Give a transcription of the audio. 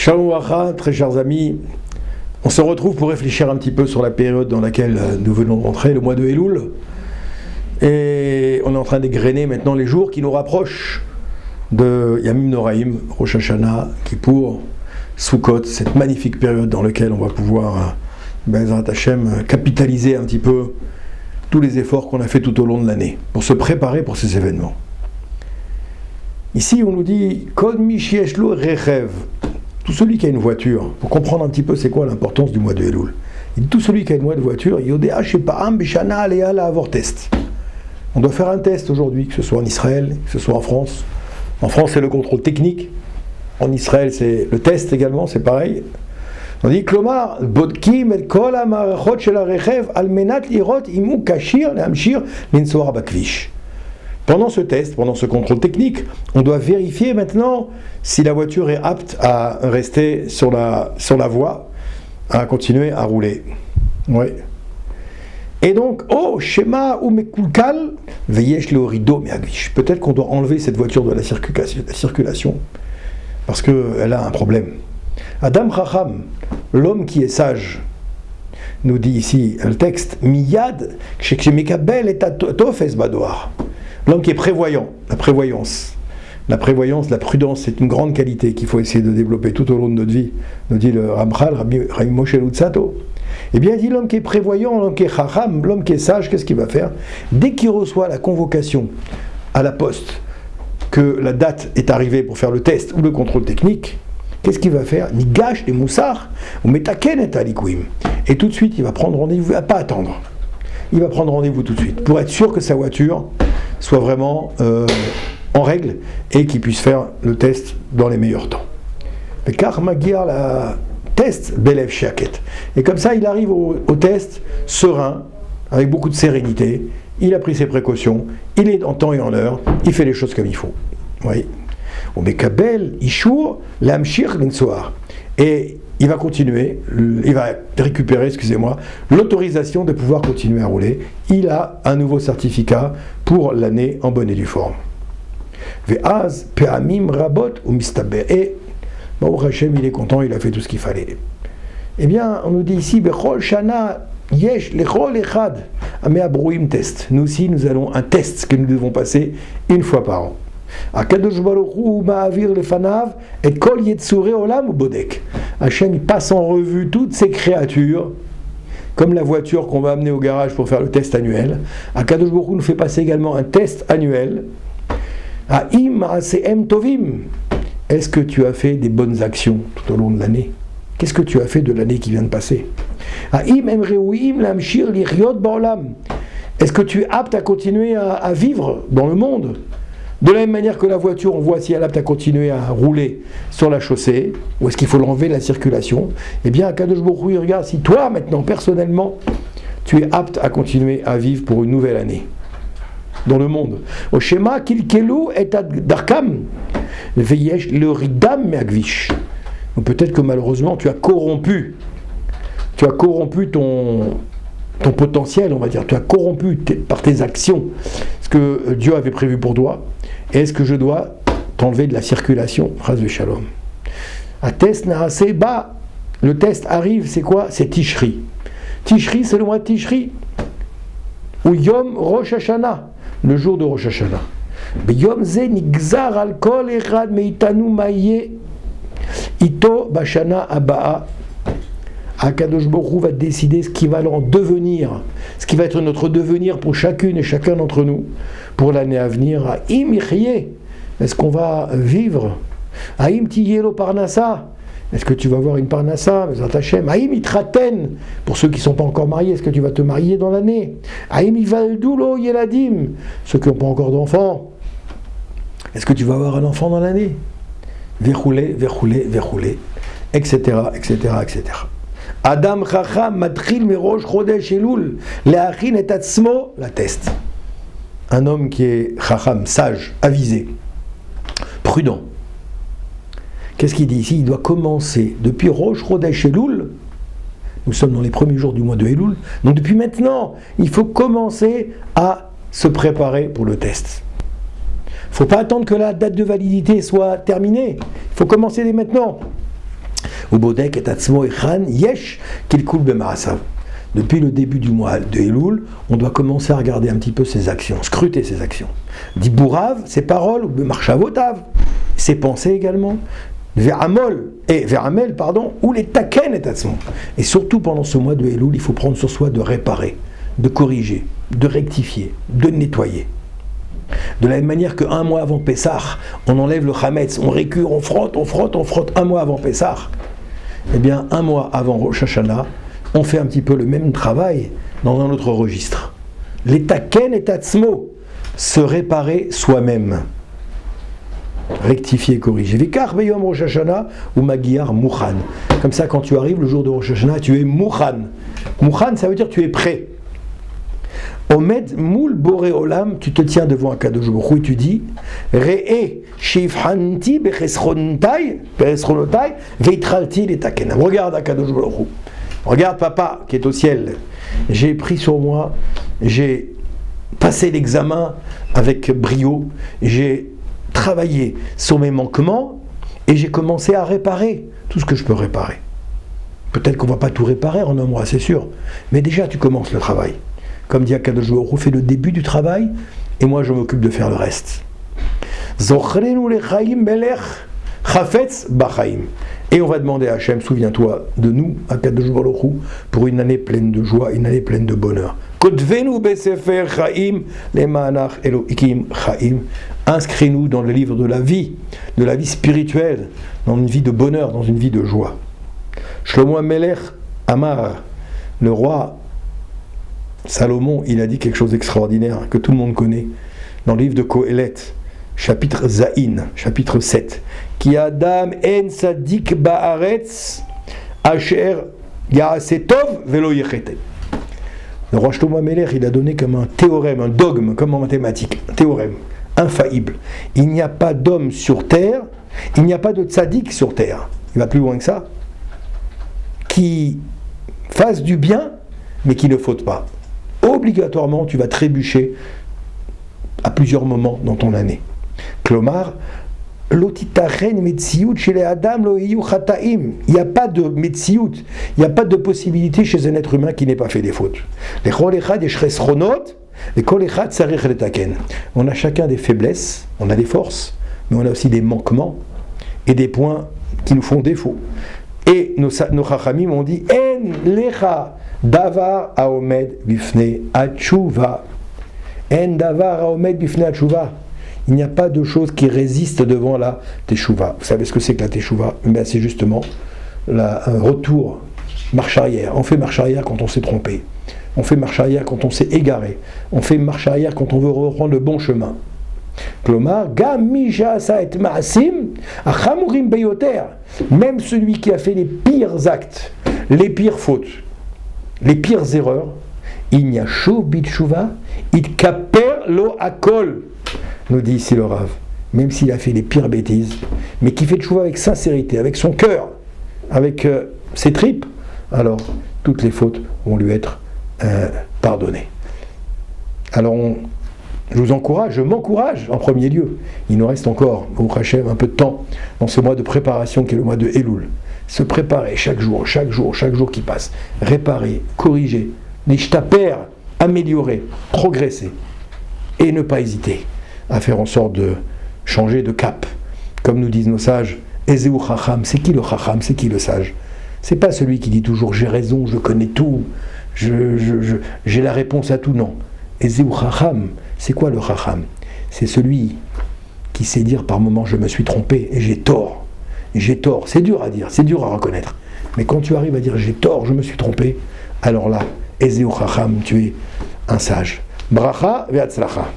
Shalom Wacha, très chers amis, on se retrouve pour réfléchir un petit peu sur la période dans laquelle nous venons d'entrer, le mois de Elul. Et on est en train d'égrener maintenant les jours qui nous rapprochent de Yamim Noraim, Rosh Hashanah, Kippour, Sukkot, cette magnifique période dans laquelle on va pouvoir, Bezrat Hashem, capitaliser un petit peu tous les efforts qu'on a fait tout au long de l'année pour se préparer pour ces événements. Ici, on nous dit Kol mi sheyesh lo rechev, tout celui qui a une voiture, pour comprendre un petit peu c'est quoi l'importance du mois de Elul. Il dit tout celui qui a une voiture, Yodea shepa'am b'shana alea la'avor test. On doit faire un test aujourd'hui, que ce soit en Israël, que ce soit en France. En France, c'est le contrôle technique. En Israël, c'est le test également, c'est pareil. On dit Klomar bodkim et kol ha'marachot shel harechev al menat lirot imu kashir lehamshir linsoar bakvish. Pendant ce test, pendant ce contrôle technique, on doit vérifier maintenant si la voiture est apte à rester sur la voie, à continuer à rouler. Oui. Et donc, oh, Shema ou Mekulkal, veyesh le rideau meagvish. Peut-être qu'on doit enlever cette voiture de la circulation, parce qu'elle a un problème. Adam Chacham, l'homme qui est sage, nous dit ici le texte, Miyad, Shekshemekabel et Tofes Badoar. L'homme qui est prévoyant, la prévoyance, la prudence, c'est une grande qualité qu'il faut essayer de développer tout au long de notre vie, nous dit le Ramchal, Rabbi Moshe Luzzatto. Eh bien, il dit l'homme qui est prévoyant, l'homme qui est chacham, l'homme qui est sage, qu'est-ce qu'il va faire? Dès qu'il reçoit la convocation à la poste, que la date est arrivée pour faire le test ou le contrôle technique, qu'est-ce qu'il va faire? Nigash les moussards, ou metaken et alikuim. Et tout de suite, il va prendre rendez-vous, il ne va pas attendre. Il va prendre rendez-vous tout de suite, pour être sûr que sa voiture soit vraiment en règle et qu'il puisse faire le test dans les meilleurs temps. Car Magir la test Belev Shaket. Et comme ça, il arrive au test serein, avec beaucoup de sérénité. Il a pris ses précautions, il est en temps et en heure, il fait les choses comme il faut. Oui. On met Kabel, Ishur, Lamshir, Linsoar. Et il va continuer, il va récupérer, l'autorisation de pouvoir continuer à rouler. Il a un nouveau certificat pour l'année en bonne et due forme. Ve'az, pe'amim rabot ou mistaber. Et Baruch Hashem, il est content, il a fait tout ce qu'il fallait. Eh bien, on nous dit ici, Bechol shana yesh lechol echad ameabrouim test. Nous aussi, nous allons un test que nous devons passer une fois par an. Akadosh Baruch Hu ma'avir lefanav et kol yetzure olam ou bodek. Hashem, il passe en revue toutes ces créatures, comme la voiture qu'on va amener au garage pour faire le test annuel. Akadosh Baruch Hu nous fait passer également un test annuel. Ha'im ma'asehem tovim. Est-ce que tu as fait des bonnes actions tout au long de l'année? Qu'est-ce que tu as fait de l'année qui vient de passer? Ha'im emreuim lamshir liriot ba'olam. Est-ce que tu es apte à continuer à vivre dans le monde? De la même manière que la voiture, on voit si elle est apte à continuer à rouler sur la chaussée, ou est-ce qu'il faut l'enlever de la circulation? Eh bien, Akadosh Baruch Hu, il regarde si toi, maintenant, personnellement, tu es apte à continuer à vivre pour une nouvelle année dans le monde. Au schéma kilkelu et darkam veyesh le ridam meagvish. Donc peut-être que malheureusement, tu as corrompu ton potentiel, on va dire. Tu as corrompu par tes actions ce que Dieu avait prévu pour toi. Et est-ce que je dois t'enlever de la circulation? Chas Shalom. A test naase ba. Le test arrive, c'est quoi? C'est Tishri. Tishri, c'est le mois de Tishri. Ou Yom Rosh Hashanah, le jour de Rosh Hashanah. Yom ze nigzar al kol echad meitanu maye ito bashana abaa. Akadosh Baruch Hu va décider ce qui va en devenir, ce qui va être notre devenir pour chacune et chacun d'entre nous pour l'année à venir. Haïm ichye, est-ce qu'on va vivre? Haïm tiyelo parnassa, est-ce que tu vas avoir une parnassa? Bezrat Hashem. Haïm itraten, pour ceux qui ne sont pas encore mariés, est-ce que tu vas te marier dans l'année? Haïm ivaldulo yeladim, ceux qui n'ont pas encore d'enfants, est-ce que tu vas avoir un enfant dans l'année? Verroulé, etc., etc., etc. Adam Chacham matril merosh chodesh elul leachin et atzmo la test. Un homme qui est Chacham, sage, avisé, prudent. Qu'est-ce qu'il dit ici? Il doit commencer depuis Rosh Chodesh Elul. Nous sommes dans les premiers jours du mois de Elul. Donc depuis maintenant, il faut commencer à se préparer pour le test. Il ne faut pas attendre que la date de validité soit terminée. Il faut commencer dès maintenant. Ubodek et atzmo echan yesh kilkul b'ma'asav. Depuis le début du mois de Elul, on doit commencer à regarder un petit peu ses actions, scruter ses actions. Dibourav, ses paroles, ou marchavotav, ses pensées également. Ve'amel, ou les taken et tatzmo. Et surtout pendant ce mois de Elul, il faut prendre sur soi de réparer, de corriger, de rectifier, de nettoyer. De la même manière qu'un mois avant Pessah, on enlève le chametz, on récure, on frotte un mois avant Pessah. Eh bien, un mois avant Rosh Hashanah, on fait un petit peu le même travail dans un autre registre. Les taken et tatzmo, se réparer soi-même. Rectifier, corriger. Vikar beyom Rosh Hashanah ou Magiyar Mouchan. Comme ça, quand tu arrives le jour de Rosh Hashanah, tu es Mouchan. Mouchan, ça veut dire tu es prêt. Omed moul boré olam, tu te tiens devant un Kadosh Baruch Hu et tu dis Re'e shifhanti bechesronotai veitralti letakenam. Regarde à Kadosh Baruch Hu. Regarde papa qui est au ciel. J'ai pris sur moi, j'ai passé l'examen avec brio, j'ai travaillé sur mes manquements et j'ai commencé à réparer tout ce que je peux réparer. Peut-être qu'on ne va pas tout réparer en un mois, c'est sûr, mais déjà tu commences le travail. Comme dit Akadosh Baruch Hu, fais le début du travail et moi je m'occupe de faire le reste. Zochrenu lechaim melech chafetz bachaim. Et on va demander à Hachem, souviens-toi de nous, Akadosh Baruch Hu, pour une année pleine de joie, une année pleine de bonheur. Kotvenu besefer chaim lemanach elokim chaim. Inscris-nous dans le livre de la vie spirituelle, dans une vie de bonheur, dans une vie de joie. Shlomo Melech Amar, le roi Salomon, il a dit quelque chose d'extraordinaire que tout le monde connaît dans le livre de Kohelet, chapitre Zaïn, chapitre 7. Ki Adam en sadik ba'aretz asher ya'aseh tov velo yechete. Le roi Shlomo Melech, il a donné comme un théorème, un dogme, comme en mathématiques, un théorème infaillible. Il n'y a pas d'homme sur terre, il n'y a pas de tzaddik sur terre. Il va plus loin que ça. Qui fasse du bien, mais qui ne faute pas. Obligatoirement, tu vas trébucher à plusieurs moments dans ton année. Klomar, l'otitaren metsiout chez les Adam lo hiyu chataim. Il n'y a pas de metsiout, il n'y a pas de possibilité chez un être humain qui n'ait pas fait des fautes. Les chol echad et chresronot, les kol echad sarich letaken. On a chacun des faiblesses, on a des forces, mais on a aussi des manquements et des points qui nous font défaut. Et nos chachamim ont dit en lecha davar haomed bifnei atshuva. En davar haomed bifnei atshuva. Il n'y a pas de chose qui résiste devant la teshuva. Vous savez ce que c'est que la teshuva? C'est justement un retour, marche arrière. On fait marche arrière quand on s'est trompé. On fait marche arrière quand on s'est égaré. On fait marche arrière quand on veut reprendre le bon chemin. Klomar, gam mi sha'asa et ma'asim achamurim beyoter. Même celui qui a fait les pires actes, les pires fautes, les pires erreurs, il n'y a shuv bitshuva, it kaper lo akol. Nous dit ici le Rav, même s'il a fait les pires bêtises, mais qui fait tchouva avec sincérité, avec son cœur, avec ses tripes, alors toutes les fautes vont lui être pardonnées. Alors je vous encourage, je m'encourage en premier lieu. Il nous reste encore, au Hachem, un peu de temps dans ce mois de préparation qui est le mois de Elul. Se préparer chaque jour qui passe, réparer, corriger, nishtaper, améliorer, progresser, et ne pas hésiter à faire en sorte de changer de cap. Comme nous disent nos sages, Ezeu Chacham, c'est qui le Chacham, c'est qui le sage? C'est pas celui qui dit toujours j'ai raison, je connais tout, j'ai la réponse à tout, non. Ezeu Chacham, c'est quoi le Chacham? C'est celui qui sait dire par moments je me suis trompé et j'ai tort. Et j'ai tort, c'est dur à dire, c'est dur à reconnaître. Mais quand tu arrives à dire j'ai tort, je me suis trompé, alors là, Ezeu Chacham, tu es un sage. Bracha ve'atzlacha.